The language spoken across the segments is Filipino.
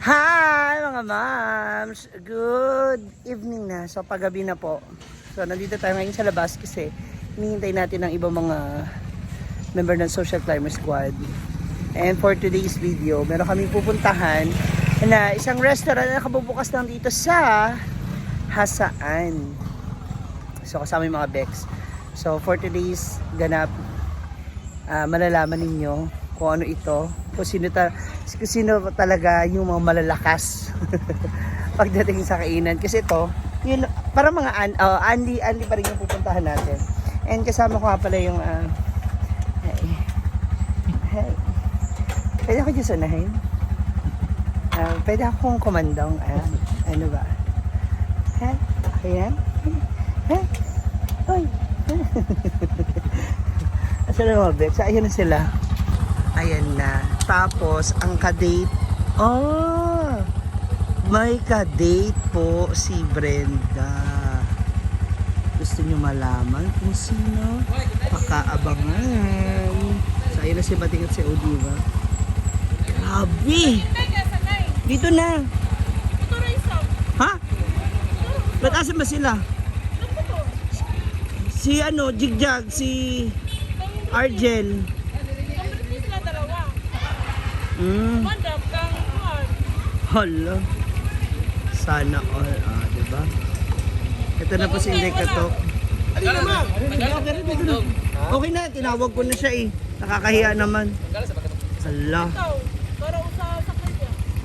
Hi mga moms! Good evening na. So paggabi na po. So nandito tayo ngayon sa labas kasi hinihintay natin ng ibang mga member ng Social Climber Squad. And for today's video, meron kaming pupuntahan na isang restaurant na nakabubukas lang dito sa Hasaan. So kasama yung mga Bex. So for today's ganap, malalaman ninyo kung ano ito, kung sino talaga yung mga malalakas pagdating sa kainan. Kasi ito, yun, parang mga Anli pa rin yung pupuntahan natin. And kasama ko nga pala yung hey. Pwede ako dyan sunahin? Pwede akong komandong. Ano ba? Ayan. Hoy. Asa na mga Bex? Ayan na sila. Ayan na. Tapos, ang kadate. May kadate po si Brenda. Gusto nyo malaman kung sino? Pakaabangan. So, ayun na si Bating at si Odiva. Grabe! Dito na. Ha? Ba't asan ba sila? Si Jigjag, si Argel. Hala. Sana all, diba? Ito na po si Inday Katok. Okay na, tinawag ko na siya eh. Nakakahiya naman. Hala.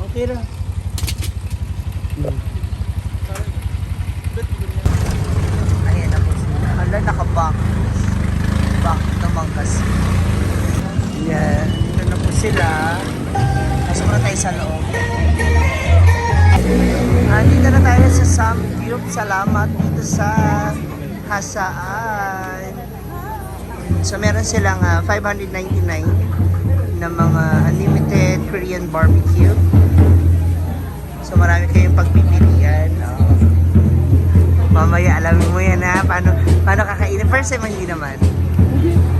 Okay na. Ayan na po sila. Hala, nakaback. Back naman kasi. Yan. Ito na po sila. Pasok na tayo sa loob. Dito na tayo sa Samgyup. Salamat dito sa Hasaan. So meron silang 599 na mga unlimited Korean barbecue. So marami kayong pagpipilian. Mamaya alamin mo yan paano kakainin. First time hindi naman.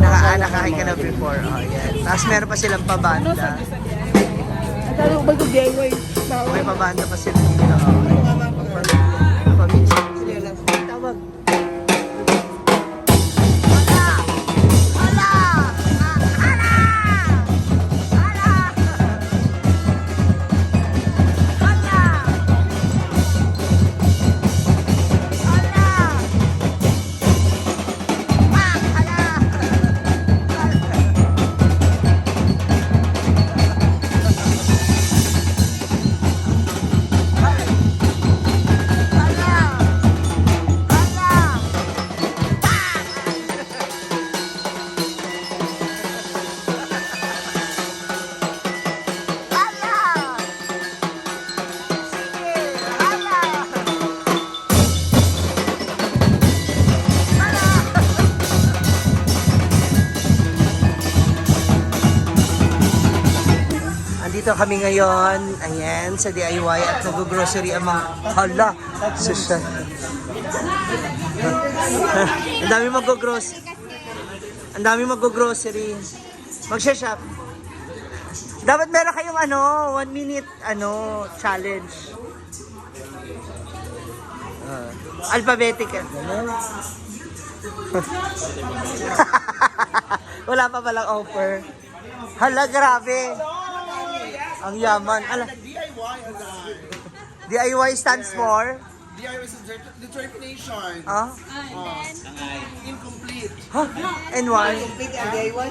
Nakakain ka na before. Yan. Tapos meron pa silang pabanda. May pabanda pa sila dito. Tawag. Dito kami ngayon, ayan, sa DIY at nag-grocery ang mga hala, susya. Ang dami mag-grocery. Ang dami mag-grocery. Mag-shop. Dapat meron kayong 1 minute challenge. Alphabetical. Wala pa palang offer. Hala, grabe. Ang yaman. DIY stands for? DIY is determination. Incomplete. Huh? And why? Incomplete and DIY?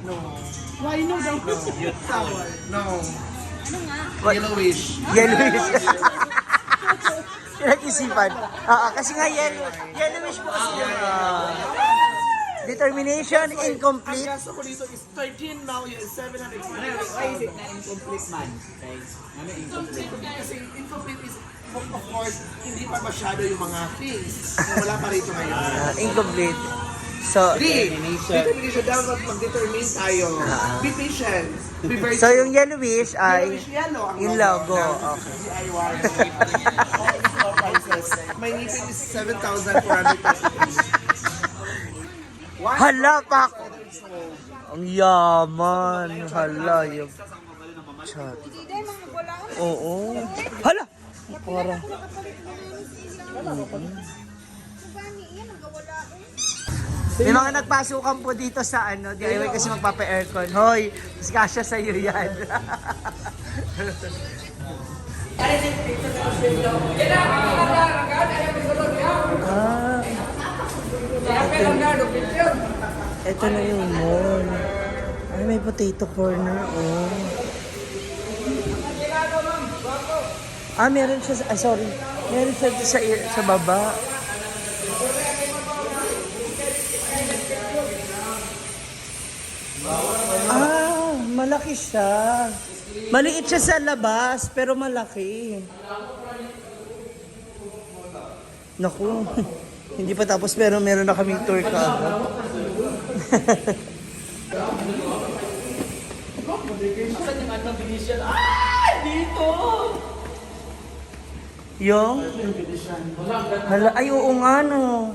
No. Why no daw? Sour. No. Yellowish. Yellowish. Pinag-isipan. Kasi nga yellowish po kasi determination, incomplete. Ang gasto ko dito is 13 now, is 700. Why is it na incomplete man? Ano incomplete? Kasi incomplete is, of course, hindi pa masyado yung mga things. Wala pa rito ngayon. Incomplete. So, Determination. Dapat mag-determine tayo. Be patient. Be very so yung yellowish ay yellow ang yung logo. Okay. DIY. All small prices. My ngipin is 7,400. Hala, pak! Ang yaman. Hala, yung chat. Oo. Hala! Para. May mga nagpasukan po dito sa ano, DIY kasi magpapa-aircon. Hoy, mas kasya sa'yo yan. Ah. Ito na yung mall. Ay, may potato corner, oh. Ah, meron siya, sorry. Meron siya sa baba. Ah, malaki siya. Maliit siya sa labas, pero malaki. Naku, hindi pa tapos pero meron na kaming tour ka. Dito! Yung? Hala, ay oo nga no.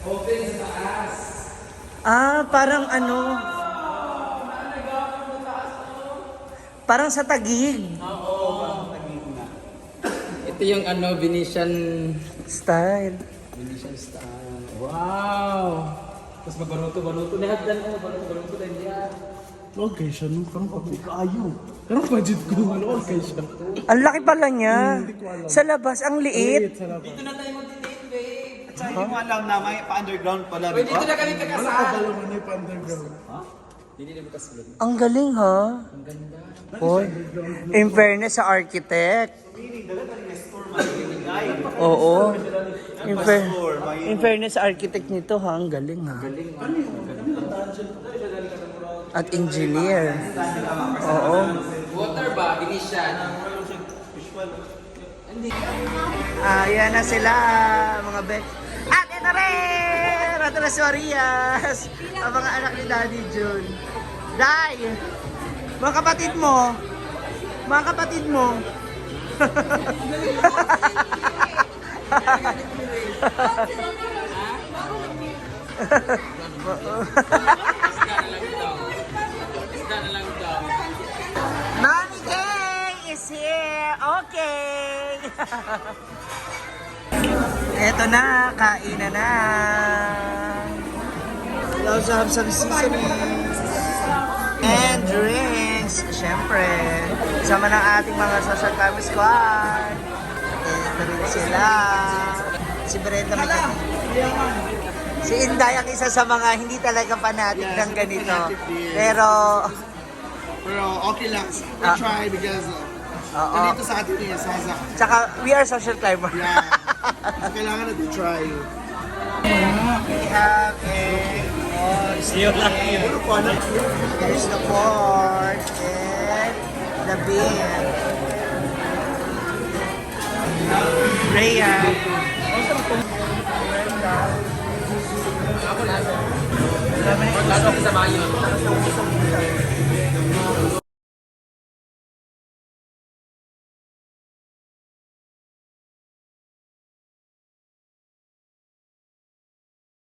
Open sa taas. Ah, parang ano. Parang sa Taguig. Ito yung ano, Venetian Style. style. Wow! Tapos magbaruto-baruto. Lahat dyan oh, baruto-baruto din yan. Okay siya, no? Karang pagkaayo. Karang budget ko, ano? Okay siya. Ang laki pala niya. Sa labas, ang liit. Dito na tayo mag-date, babe. At saka hindi mo alam na may pa-underground pala. Uy, dito na kami kakasal. Dalawa na yung pa-underground. Hindi na magkasunod. Ang galing ha. Ang ganda. Hoy. In fairness sa architect. Oo. In fairness sa architect nito ha, ang galing ha. At engineer. Oo. Water ba? Venetian. Ayan na sila, mga bet. At ito rin! Ito na si Orias. Ang mga anak ni Daddy June. Day! Mga kapatid mo. Mga kapatid mo. Isda na lang daw. Mommy Kay is here! Okay! Eto na, kain na. We also have some seasonings and drinks. Siyempre, sama ng ating mga social climber squad. Eto rin sila. Si Brenda may si Inday ang isa sa mga hindi talaga fanatic ng ganito. Pero, Pero okay lang. We Ah. try because oo. nandito sa atin yung Saza. Tsaka, we are social climber. Yeah. So kailangan natin try. We have a there's the pork and the beef. Rhea. Lalo sa mayo.